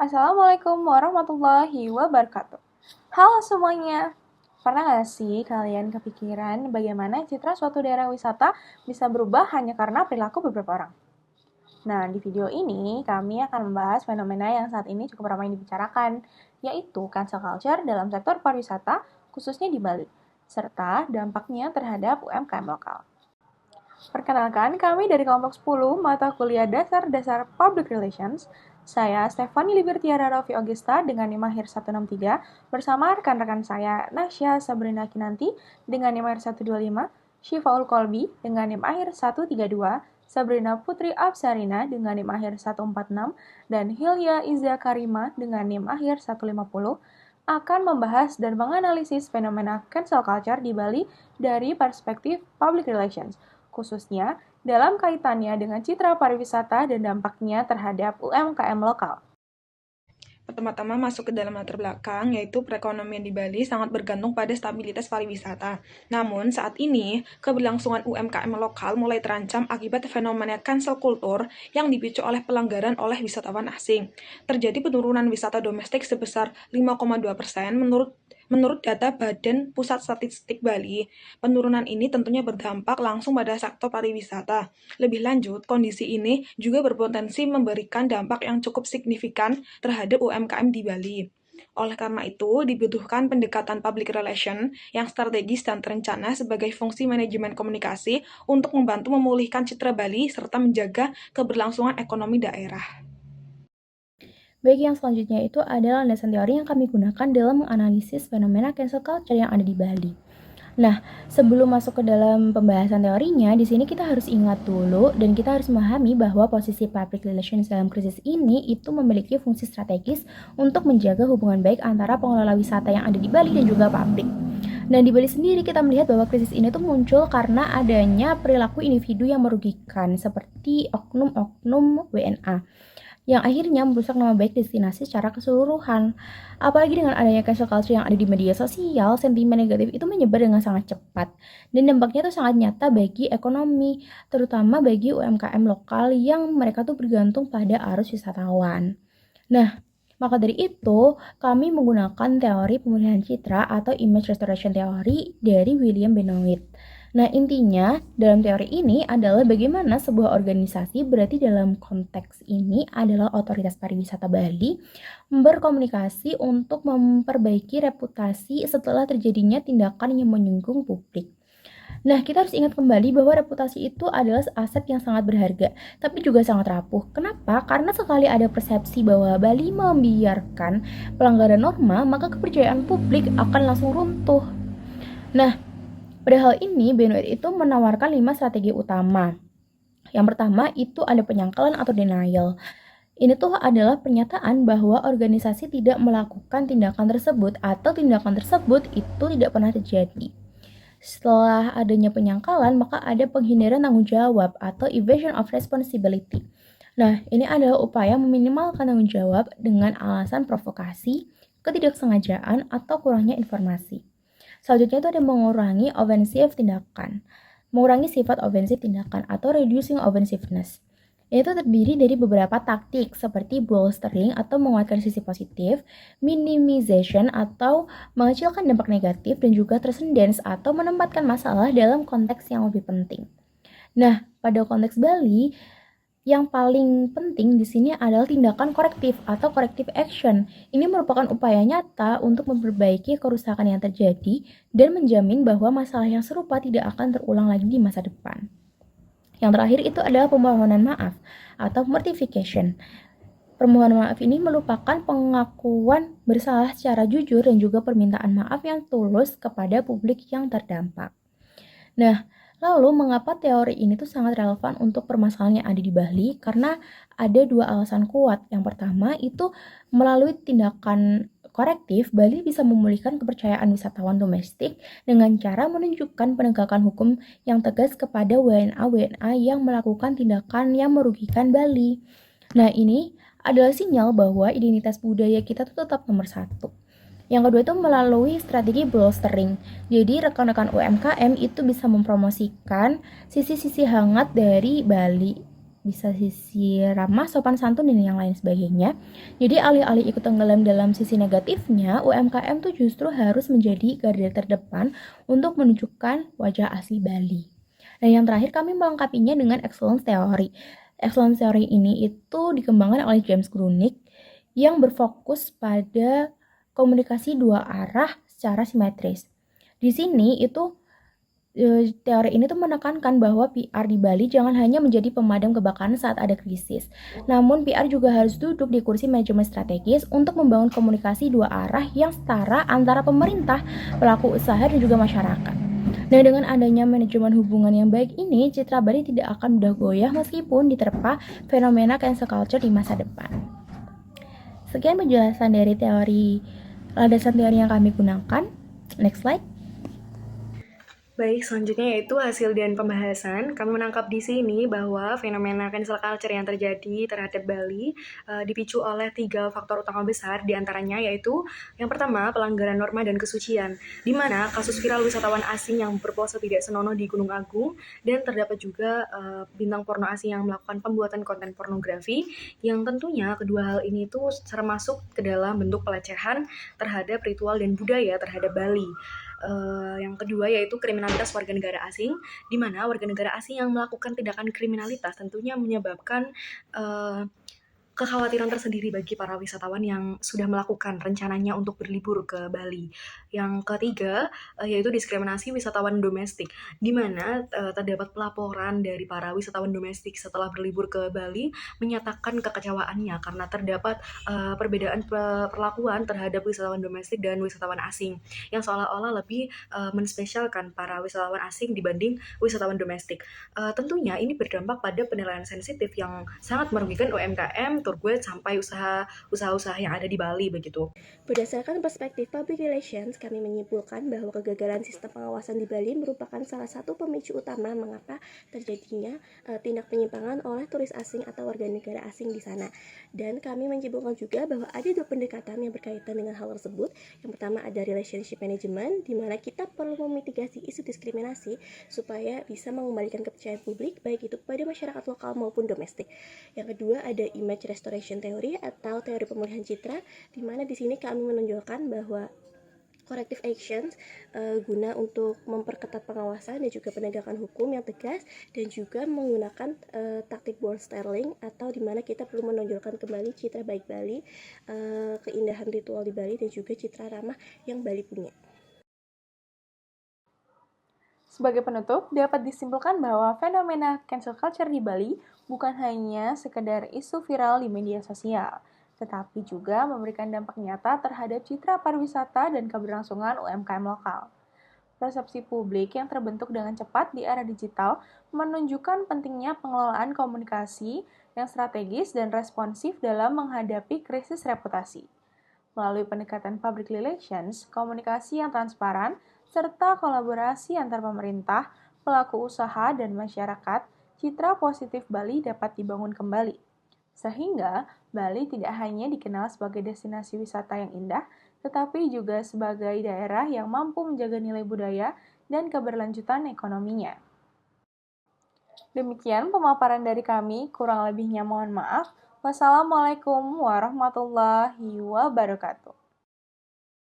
Assalamualaikum warahmatullahi wabarakatuh. Halo semuanya. Pernah nggak sih kalian kepikiran bagaimana citra suatu daerah wisata bisa berubah hanya karena perilaku beberapa orang? Nah, di video ini kami akan membahas fenomena yang saat ini cukup ramai dibicarakan, yaitu cancel culture dalam sektor pariwisata, khususnya di Bali, serta dampaknya terhadap UMKM lokal. Perkenalkan, kami dari kelompok 10 mata kuliah Dasar-Dasar Public Relations. Saya Stefani Libertiara Raffi Augusta dengan NIM akhir 163 bersama rekan-rekan saya Nasya Sabrina Kinanti dengan NIM akhir 125, Syifaul Kolbi dengan NIM akhir 132, Sabrina Putri Absarina dengan NIM akhir 146, dan Hilya Izza Karima dengan NIM akhir 150 akan membahas dan menganalisis fenomena cancel culture di Bali dari perspektif public relations, khususnya dalam kaitannya dengan citra pariwisata dan dampaknya terhadap UMKM lokal. Pertama-tama masuk ke dalam latar belakang, yaitu perekonomian di Bali sangat bergantung pada stabilitas pariwisata. Namun, saat ini, keberlangsungan UMKM lokal mulai terancam akibat fenomena cancel culture yang dipicu oleh pelanggaran oleh wisatawan asing. Terjadi penurunan wisata domestik sebesar 5,2% menurut data Badan Pusat Statistik Bali. Penurunan ini tentunya berdampak langsung pada sektor pariwisata. Lebih lanjut, kondisi ini juga berpotensi memberikan dampak yang cukup signifikan terhadap UMKM di Bali. Oleh karena itu, dibutuhkan pendekatan public relation yang strategis dan terencana sebagai fungsi manajemen komunikasi untuk membantu memulihkan citra Bali serta menjaga keberlangsungan ekonomi daerah. Baik, yang selanjutnya itu adalah landasan teori yang kami gunakan dalam menganalisis fenomena cancel culture yang ada di Bali. Nah, sebelum masuk ke dalam pembahasan teorinya, di sini kita harus ingat dulu dan kita harus memahami bahwa posisi public relations dalam krisis ini itu memiliki fungsi strategis untuk menjaga hubungan baik antara pengelola wisata yang ada di Bali dan juga publik. Dan di Bali sendiri kita melihat bahwa krisis ini tuh muncul karena adanya perilaku individu yang merugikan seperti oknum-oknum WNA yang akhirnya merusak nama baik destinasi secara keseluruhan. Apalagi dengan adanya cancel culture yang ada di media sosial, sentimen negatif itu menyebar dengan sangat cepat. Dan dampaknya itu sangat nyata bagi ekonomi, terutama bagi UMKM lokal yang mereka tuh bergantung pada arus wisatawan. Nah, maka dari itu, kami menggunakan teori pemulihan citra atau image restoration theory dari William Benoit. Nah, intinya dalam teori ini adalah bagaimana sebuah organisasi, berarti dalam konteks ini adalah otoritas pariwisata Bali, berkomunikasi untuk memperbaiki reputasi setelah terjadinya tindakan yang menyinggung publik. Nah, kita harus ingat kembali bahwa reputasi itu adalah aset yang sangat berharga, tapi juga sangat rapuh. Kenapa? Karena sekali ada persepsi bahwa Bali membiarkan pelanggaran norma, maka kepercayaan publik akan langsung runtuh. Nah, pada hal ini, Benoit itu menawarkan 5 strategi utama. Yang pertama itu ada penyangkalan atau denial. Ini tuh adalah pernyataan bahwa organisasi tidak melakukan tindakan tersebut atau tindakan tersebut itu tidak pernah terjadi. Setelah adanya penyangkalan, maka ada penghindaran tanggung jawab atau evasion of responsibility. Nah, ini adalah upaya meminimalkan tanggung jawab dengan alasan provokasi, ketidaksengajaan, atau kurangnya informasi. Selanjutnya itu ada mengurangi offensive tindakan. Mengurangi sifat ofensif tindakan atau reducing offensiveness. Itu terdiri dari beberapa taktik seperti bolstering atau menguatkan sisi positif, minimization atau mengecilkan dampak negatif, dan juga transcendence atau menempatkan masalah dalam konteks yang lebih penting. Nah, pada konteks Bali, yang paling penting di sini adalah tindakan korektif atau corrective action. Ini merupakan upaya nyata untuk memperbaiki kerusakan yang terjadi dan menjamin bahwa masalah yang serupa tidak akan terulang lagi di masa depan. Yang terakhir itu adalah permohonan maaf atau mortification. Permohonan maaf ini merupakan pengakuan bersalah secara jujur dan juga permintaan maaf yang tulus kepada publik yang terdampak. Nah, lalu mengapa teori ini tuh sangat relevan untuk permasalahan yang ada di Bali? Karena ada 2 alasan kuat. Yang pertama itu melalui tindakan korektif, Bali bisa memulihkan kepercayaan wisatawan domestik dengan cara menunjukkan penegakan hukum yang tegas kepada WNA-WNA yang melakukan tindakan yang merugikan Bali. Nah, ini adalah sinyal bahwa identitas budaya kita tuh tetap nomor 1. Yang kedua itu melalui strategi bolstering. Jadi rekan-rekan UMKM itu bisa mempromosikan sisi-sisi hangat dari Bali. bisa sisi ramah, sopan santun, dan yang lain sebagainya. Jadi alih-alih ikut tenggelam dalam sisi negatifnya, UMKM tuh justru harus menjadi garda terdepan untuk menunjukkan wajah asli Bali. Dan yang terakhir, kami melengkapinya dengan excellence theory. Excellence theory ini itu dikembangkan oleh James Grunick yang berfokus pada komunikasi dua arah secara simetris. Di sini itu teori ini tuh menekankan bahwa PR di Bali jangan hanya menjadi pemadam kebakaran saat ada krisis. Namun PR juga harus duduk di kursi manajemen strategis untuk membangun komunikasi dua arah yang setara antara pemerintah, pelaku usaha, dan juga masyarakat. Nah, dengan adanya manajemen hubungan yang baik ini, citra Bali tidak akan mudah goyah meskipun diterpa fenomena cancel culture di masa depan. Sekian penjelasan dari landasan teori yang kami gunakan. Next slide. Baik, selanjutnya yaitu hasil dan pembahasan. Kami menangkap di sini bahwa fenomena cancel culture yang terjadi terhadap Bali dipicu oleh 3 faktor utama besar, diantaranya yaitu yang pertama, pelanggaran norma dan kesucian, di mana kasus viral wisatawan asing yang berpose tidak senonoh di Gunung Agung, dan terdapat juga bintang porno asing yang melakukan pembuatan konten pornografi, yang tentunya kedua hal ini itu termasuk ke dalam bentuk pelecehan terhadap ritual dan budaya terhadap Bali. Yang kedua yaitu kriminalitas warga negara asing, di mana warga negara asing yang melakukan tindakan kriminalitas tentunya menyebabkan kekhawatiran tersendiri bagi para wisatawan yang sudah melakukan rencananya untuk berlibur ke Bali. Yang ketiga yaitu diskriminasi wisatawan domestik, di mana terdapat pelaporan dari para wisatawan domestik setelah berlibur ke Bali menyatakan kekecewaannya karena terdapat perbedaan perlakuan terhadap wisatawan domestik dan wisatawan asing, yang seolah-olah lebih menspesialkan para wisatawan asing dibanding wisatawan domestik. Tentunya ini berdampak pada penilaian sensitif yang sangat merugikan UMKM, tour guide, sampai usaha-usaha yang ada di Bali begitu. Berdasarkan perspektif public relations, kami menyimpulkan bahwa kegagalan sistem pengawasan di Bali merupakan salah satu pemicu utama mengapa terjadinya tindak penyimpangan oleh turis asing atau warga negara asing di sana. Dan kami menyimpulkan juga bahwa ada 2 pendekatan yang berkaitan dengan hal tersebut. Yang pertama ada relationship management, di mana kita perlu memitigasi isu diskriminasi supaya bisa mengembalikan kepercayaan publik, baik itu kepada masyarakat lokal maupun domestik. Yang kedua ada image restoration theory atau teori pemulihan citra, di mana di sini kami menunjukkan bahwa corrective actions guna untuk memperketat pengawasan dan juga penegakan hukum yang tegas, dan juga menggunakan taktik bond sterling, atau di mana kita perlu menonjolkan kembali citra baik Bali, keindahan ritual di Bali, dan juga citra ramah yang Bali punya. Sebagai penutup, dapat disimpulkan bahwa fenomena cancel culture di Bali bukan hanya sekedar isu viral di media sosial, tetapi juga memberikan dampak nyata terhadap citra pariwisata dan keberlangsungan UMKM lokal. Persepsi publik yang terbentuk dengan cepat di era digital menunjukkan pentingnya pengelolaan komunikasi yang strategis dan responsif dalam menghadapi krisis reputasi. Melalui pendekatan public relations, komunikasi yang transparan, serta kolaborasi antar pemerintah, pelaku usaha, dan masyarakat, citra positif Bali dapat dibangun kembali. Sehingga Bali tidak hanya dikenal sebagai destinasi wisata yang indah, tetapi juga sebagai daerah yang mampu menjaga nilai budaya dan keberlanjutan ekonominya. Demikian pemaparan dari kami, kurang lebihnya mohon maaf. Wassalamualaikum warahmatullahi wabarakatuh.